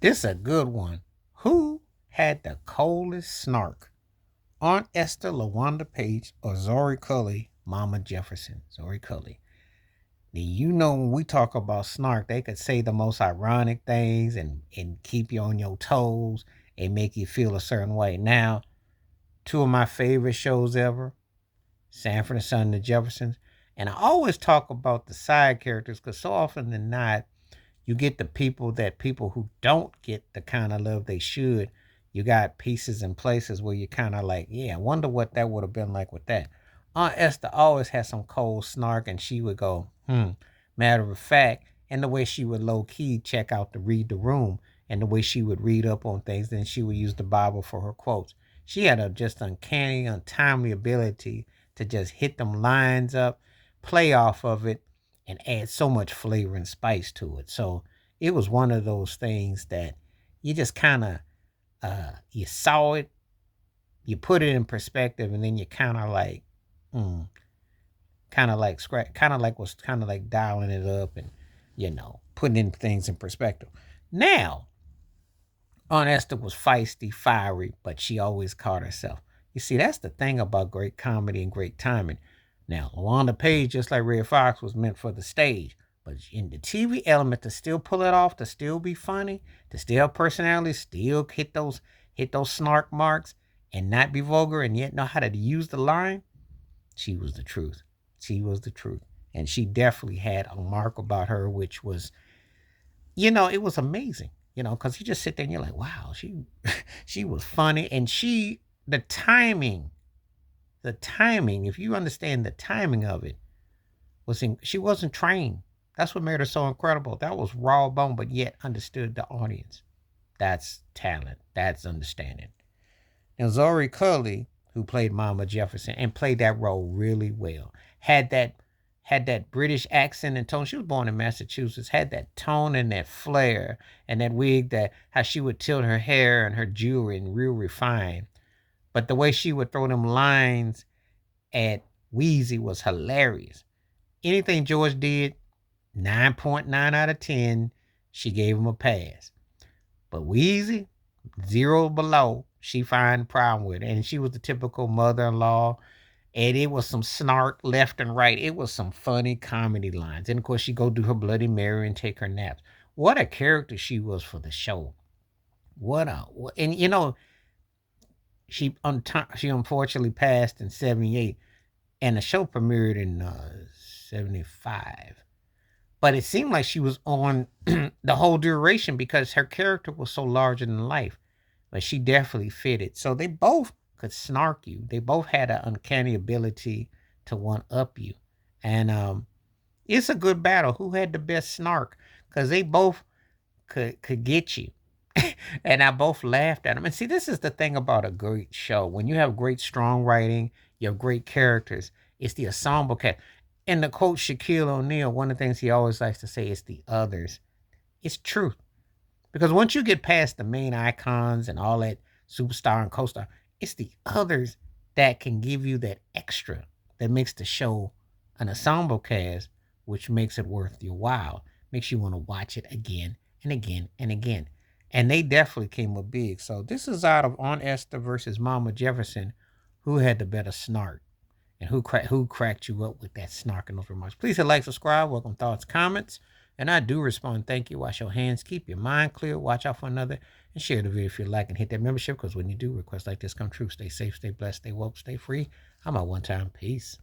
This is a good one. Who had the coldest snark? Aunt Esther, LaWanda Page, or Zori Cully, Mama Jefferson? Zori Cully. Now, when we talk about snark, they could say the most ironic things and keep you on your toes and make you feel a certain way. Now, two of my favorite shows ever, Sanford and Son and the Jeffersons. And I always talk about the side characters because so often than not, you get the people who don't get the kind of love they should. You got pieces and places where you kind of like, yeah, I wonder what that would have been like with that. Aunt Esther always had some cold snark, and she would go, matter of fact, and the way she would low key check out to read the room, and the way she would read up on things, then she would use the Bible for her quotes. She had a just uncanny, untimely ability to just hit them lines up, play off of it, and add so much flavor and spice to it. So it was one of those things that you just kind of you saw it, you put it in perspective, and then you kind of like, mm, kind of like scratch, kind of like dialing it up and putting in things in perspective. Now, Aunt Esther was feisty, fiery, but she always caught herself. You see, that's the thing about great comedy and great timing. Now, LaWanda Page, just like Red Fox, was meant for the stage. But in the TV element, to still pull it off, to still be funny, to still have personality, still hit those snark marks, and not be vulgar, and yet know how to use the line, she was the truth. She was the truth. And she definitely had a mark about her, which was, it was amazing. Because you just sit there and you're like, wow, she was funny, and the timing, if you understand the timing of it, she wasn't trained. That's what made her so incredible. That was raw bone, but yet understood the audience. That's talent. That's understanding. Now, Zori Cully, who played Mama Jefferson and played that role really well, had that British accent and tone. She was born in Massachusetts, had that tone and that flair and that wig, that how she would tilt her hair and her jewelry and real refined. But the way she would throw them lines at Wheezy was hilarious. Anything George did, 9.9 out of 10, she gave him a pass. But Wheezy, 0 below, she find problem with it. And she was the typical mother-in-law. And it was some snark left and right. It was some funny comedy lines. And of course, she go do her Bloody Mary and take her naps. What a character she was for the show. And she unfortunately passed in 78, and the show premiered in 75. But it seemed like she was on the whole duration because her character was so larger than life. But she definitely fitted. So they both could snark you. They both had an uncanny ability to one up you. And it's a good battle. Who had the best snark? Because they both could get you. And I both laughed at them. And see, this is the thing about a great show. When you have great strong writing, you have great characters. It's the ensemble cast. And the quote Shaquille O'Neal, one of the things he always likes to say is the others. It's truth. Because once you get past the main icons and all that superstar and co-star, it's the others that can give you that extra that makes the show an ensemble cast, which makes it worth your while. Makes you want to watch it again and again and again. And they definitely came up big. So this is out of Aunt Esther versus Mama Jefferson. Who had the better snark? And who cracked you up with that snark and those remarks? Please hit like, subscribe, welcome thoughts, comments. And I do respond. Thank you. Wash your hands. Keep your mind clear. Watch out for another. And share the video if you like. And hit that membership, because when you do, requests like this come true. Stay safe, stay blessed, stay woke, stay free. I'm out one time. Peace.